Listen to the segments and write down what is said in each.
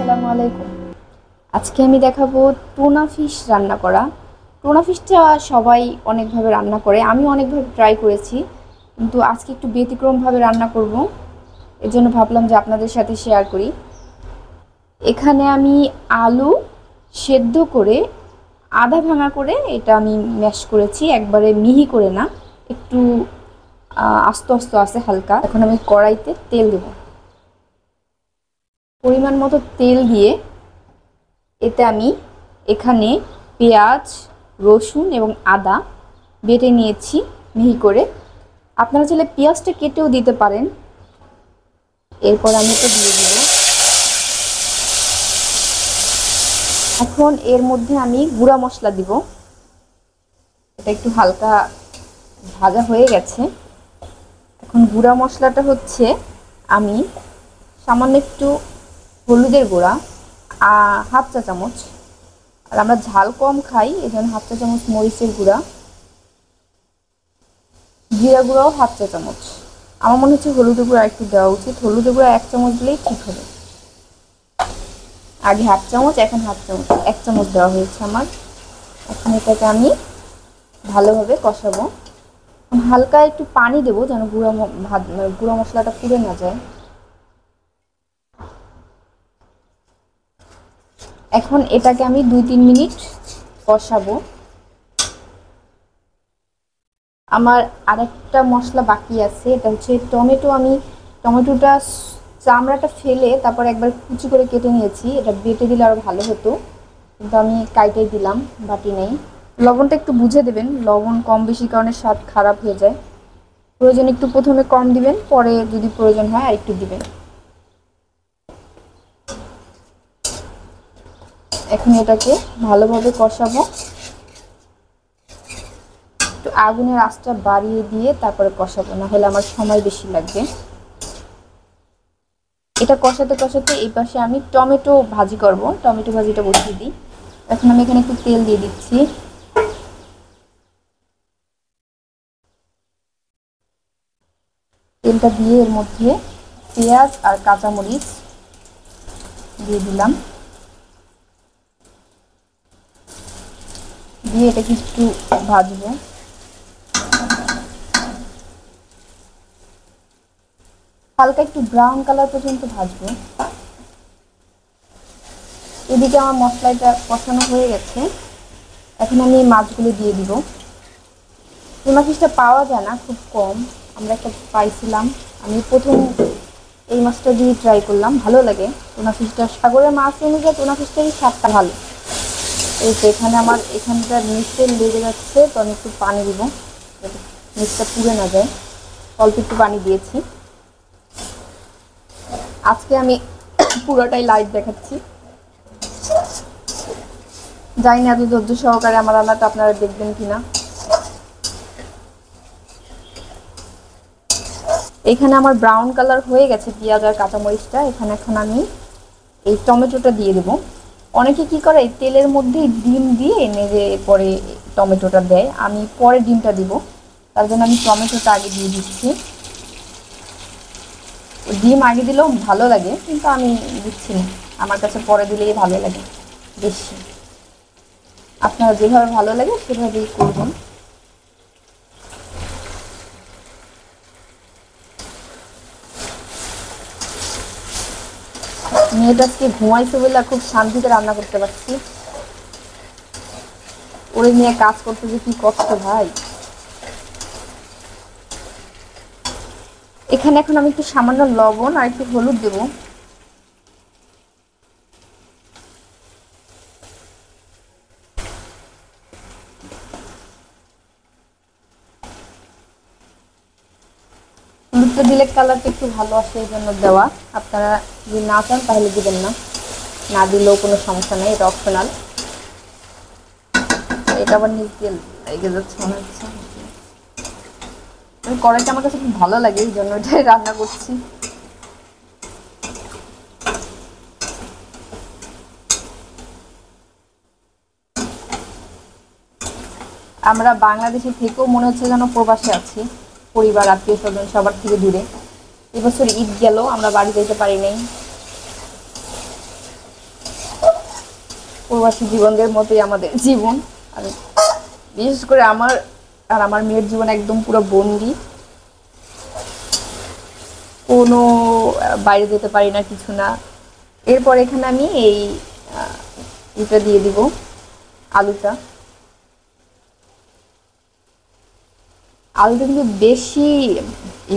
আসসালামু আলাইকুম। আজকে আমি দেখাবো টুনা ফিশ রান্না করা। টুনা ফিশটা সবাই অনেকভাবে রান্না করে, আমি অনেকভাবে ট্রাই করেছি, কিন্তু আজকে একটু ব্যতিক্রমভাবে রান্না করব। এর জন্য ভাবলাম যে আপনাদের সাথে শেয়ার করি। এখানে আমি আলু সেদ্ধ করে আধা ভাঙা করে এটা আমি ম্যাশ করেছি, একবারে মিহি করে না, একটু আস্ত আস্ত আছে হালকা। এখন আমি কড়াইতে তেল দেব, পরিমাণ মতো তেল দিয়ে এতে আমি এখানে পেঁয়াজ, রসুন এবং আদা বেটে নিয়েছি মিহি করে। আপনারা চাইলে পেঁয়াজটা কেটেও দিতে পারেন। এরপর আমি এটা দিয়ে দিব। এখন এর মধ্যে আমি গুঁড়া মশলা দিব। এটা একটু হালকা ভাজা হয়ে গেছে। এখন গুঁড়া মশলাটা হচ্ছে আমি সামান্য একটু হলুদের গুঁড়া, হাফ চা চামচ, আর আমরা ঝাল কম খাই এই জন্য হাফ চা চামচ মরিচের গুঁড়া, জিরা গুঁড়াও হাফ চা চামচ। আমার মনে হচ্ছে হলুদের গুঁড়া একটু দেওয়া উচিত, হলুদের গুঁড়া 1 চামচ দিলেই ঠিক হবে। আগে হাফ চামচ, এখন হাফ চামচ, 1 চামচ দেওয়া হয়েছে আমার। এখন এটাকে আমি ভালোভাবে কষাবো। হালকা একটু পানি দেবো যেন গুঁড়া মশলাটা পুড়ে না যায়। এখন এটাকে আমি 2-3 মিনিট কষাবো। আমার আরেকটা মশলা বাকি আছে, এটা হচ্ছে টমেটো। আমি টমেটোটা চামড়াটা ফেলে তারপর একবার কুচি করে কেটে নিয়েছি, এটা বেটে দিলে আরও ভালো হতো, কিন্তু আমি কাইটেই দিলাম, বাটি নেই। লবণটা একটু বুঝে দেবেন, লবণ কম বেশি কারণে স্বাদ খারাপ হয়ে যায়। প্রয়োজন একটু প্রথমে কম দিবেন, পরে যদি প্রয়োজন হয় আর একটু দিবেন। এখন এটাকে ভালোভাবে কষাবো, একটু আগুনের আঁচটা বাড়িয়ে দিয়ে তারপরে কষাবো, না হলে আমার সময় বেশি লাগবে। এটা কষাতে কষাতে এই পাশে আমি টমেটো ভাজি করব, টমেটো ভাজিটা বসিয়ে দিই। এখন আমি এখানে একটু তেল দিয়ে দিচ্ছি। তেলটা দিয়ে এর মধ্যে পেঁয়াজ আর কাঁচামরিচ দিয়ে দিলাম, দিয়ে এটাকে একটু ভাজবো। হালকা একটু ব্রাউন কালার পর্যন্ত ভাজবো। এদিকে আমার মশলাটা কষানো হয়ে গেছে। এখন আমি মাছগুলো দিয়ে দিব। টুনা ফিশটা পাওয়া যায় না, খুব কম, আমরা একটা পাইছিলাম। আমি প্রথম এই মাছটা দিয়ে ট্রাই করলাম, ভালো লাগে টুনা ফিশটা। সাগরের মাছ অনুযায়ী টুনা ফিশটারই স্বাদটা ভালো। এই তো এখানে আমার এখানটা নিচে লেগে যাচ্ছে, তো আমি একটু পানি দিব যাতে নিচটা পুড়ে না যায়। অল্প একটু পানি দিয়েছি। আজকে আমি পুরোটাই লাইট দেখাচ্ছি, জানি না এত ধৈর্য সহকারে আমার রান্নাটা আপনারা দেখবেন কিনা। এখানে আমার ব্রাউন কালার হয়ে গেছে পেঁয়াজ আর কাঁচামরিচটা। এখানে এখন আমি এই টমেটোটা দিয়ে দেবো। অনেকে কি করে তেলের মধ্যে ডিম দিয়ে নেড়ে পরে টমেটোটা দেয়, আমি পরে ডিমটা দিব, তার জন্য আমি টমেটোটা আগে দিয়ে দিচ্ছি। ডিম আগে দিলেও ভালো লাগে, কিন্তু আমি দিচ্ছি না, আমার কাছে পরে দিলেই ভালো লাগে বেশি। আপনারা যেভাবে ভালো লাগে সেভাবেই করবেন। মেয়েটা আজকে ঘুমাইছে বলে খুব শান্তিতে রান্না করতে পারছি। ওরে নিয়ে কাজ করতে যে কি কষ্ট ভাই। এখানে এখন আমি একটু সামান্য লবণ আর একটু হলুদ দেবো। হলুদটা দিলে কালারটা একটু ভালো আসে এই জন্য দেওয়া। আপনারা যদি না চান তাহলে দিবেন না, না দিলেও কোনো সমস্যা নেই, এটা অপশনাল। এটা আবার নিচ দিয়ে লেগে যাচ্ছে মনে হচ্ছে। কড়াইটা আমার কাছে খুব ভালো লাগে এই জন্য এটাই রান্না করছি। আমরা বাংলাদেশে থেকেও মনে হচ্ছে যেন প্রবাসে আছি, পরিবার আত্মীয় স্বজন সবার থেকে দূরে। এবছর ঈদ গেল, আমরা বাড়ি যেতে পারি নাই। প্রবাসী জীবনদের মতোই আমাদের জীবন। আর বিশেষ করে আমার আর আমার মেয়ের জীবন একদম পুরো বন্দি। কোনো বাইরে যেতে পারি না, কিছু না। এরপর এখানে আমি এই এটা দিয়ে দিব, আলুটা। আলুটা কিন্তু বেশি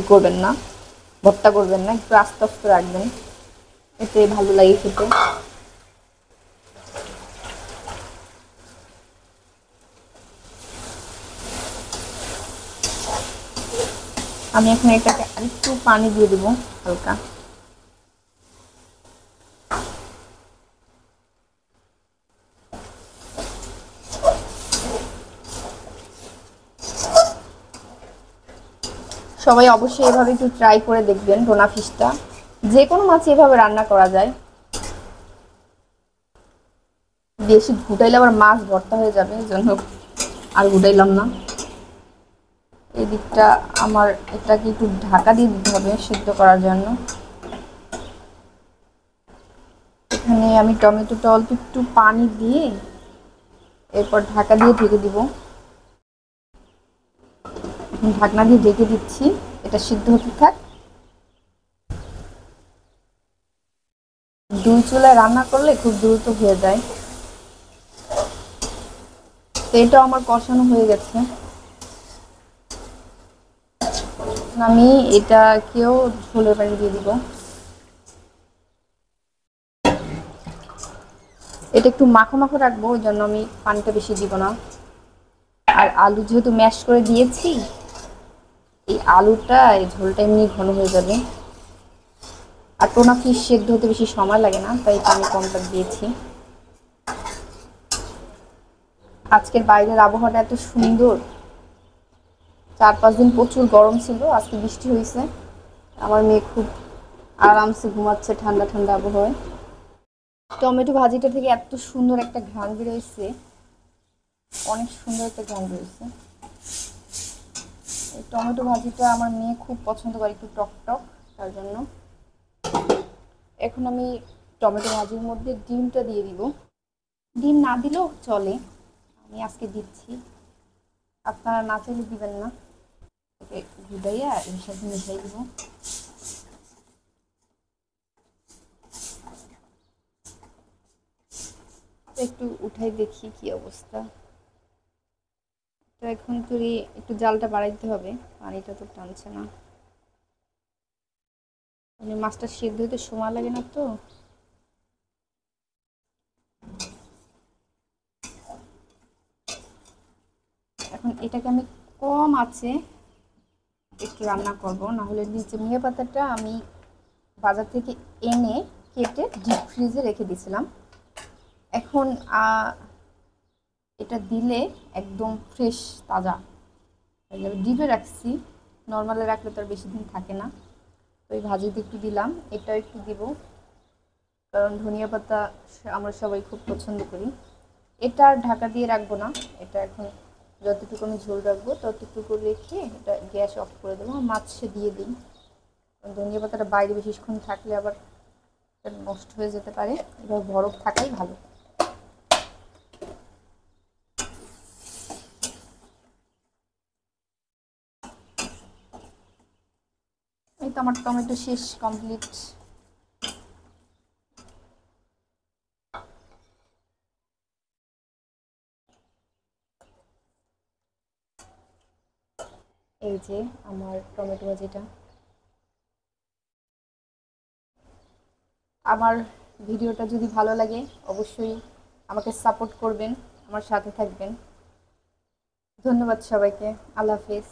করবেন না, ভর্তা করবেন না, একটু আস্তে আস্তে রাখবেন, এতে ভালো লাগে খেতে। আমি এখন এটাকে আরেকটু পানি দিয়ে দিব হালকা। সবাই অবশ্যই এভাবে একটু ট্রাই করে দেখবেন টোনা ফিশটা। যে কোনো মাছ এভাবে রান্না করা যায়। বেশি ঘুটাইলে আবার মাছ ভর্তা হয়ে যাবে, এই জন্য আর ঘুটাইলাম না। এই দিকটা আমার এটাকে একটু ঢাকা দিয়ে দিতে হবে সিদ্ধ করার জন্য। এখানে আমি টমেটোটা অল্প একটু পানি দিয়ে এরপর ঢাকা দিয়ে ঢেকে দিব। ঢাকনা দিয়ে ঢেকে দিচ্ছি, এটা সিদ্ধ হতে থাক। দুই চুলায় রান্না করলে খুব দ্রুত হয়ে যায়। তো এটাও আমার কষানো হয়ে গেছে। আমি এটাকেও ঝোলের পানি দিয়ে দিব। এটা একটু মাখো মাখো রাখবো, ওই জন্য আমি পানিটা বেশি দিব না। আর আলু যেহেতু ম্যাশ করে দিয়েছি, এই আলুটা এই ঝোলটা এমনি ঘন হয়ে যাবে। আর টোনা ফিশ সেদ্ধ হতে বেশি সময় লাগে না, তাই পানি কমটা দিয়েছি। আজকের বাইরের আবহাওয়াটা এত সুন্দর। 4-5 দিন প্রচুর গরম ছিল, আজকে বৃষ্টি হয়েছে। আমার মেয়ে খুব আরামসে ঘুমাচ্ছে ঠান্ডা ঠান্ডা আবহাওয়ায়। টমেটো ভাজিটা থেকে এত সুন্দর একটা ঘ্রাণ বেরোয়েছে, অনেক সুন্দর একটা ঘ্রাণ বেরোয়েছে। এই টমেটো ভাজিটা আমার মেয়ে খুব পছন্দ করে, একটু টক টক, তার জন্য। এখন আমি টমেটো ভাজির মধ্যে ডিমটা দিয়ে দিব। ডিম না দিলেও চলে, আমি আজকে দিচ্ছি, আপনারা না চাইলে দিবেন না। ঘুরাইয়া এর সাথে মিশাই দিব। একটু উঠাই দেখি কি অবস্থা। তো এখন তো একটু জালটা বাড়াইতে হবে, পানিটা তো টানছে না। মানে মাছটা সেদ্ধ হইতে সময় লাগে না তো। এখন এটাকে আমি কম আছে একটু রান্না করব, না হলে নিচে ধনিয়া পাতাটা আমি বাজার থেকে এনে কেটে ডিপ ফ্রিজে রেখে দিয়েছিলাম। এখন এটা দিলে একদম ফ্রেশ তাজা। ডিপে রাখছি, নর্মালে রাখলে তো আর বেশি দিন থাকে না। তো এই ভাজিতে একটু দিলাম, এটা একটু দিব, কারণ ধনিয়া পাতা আমরা সবাই খুব পছন্দ করি। এটা আর ঢাকা দিয়ে রাখবো না, এটা এখন যতটুকু আমি ঝোল রাখবো ততটুকু রেখে এটা গ্যাস অফ করে দেবো, মাছে দিয়ে দিই। ধনিয়া পাতাটা বাইরে বেশিক্ষণ থাকলে আবার নষ্ট হয়ে যেতে পারে, এবার বরফ থাকাই ভালো। এই তো আমার টমেটো শেষ, কমপ্লিট। এই যে আমার টমেটো ভাজিটা। আমার ভিডিওটা যদি ভালো লাগে অবশ্যই আমাকে সাপোর্ট করবেন, আমার সাথে থাকবেন। ধন্যবাদ সবাইকে। আল্লাহ হাফেজ।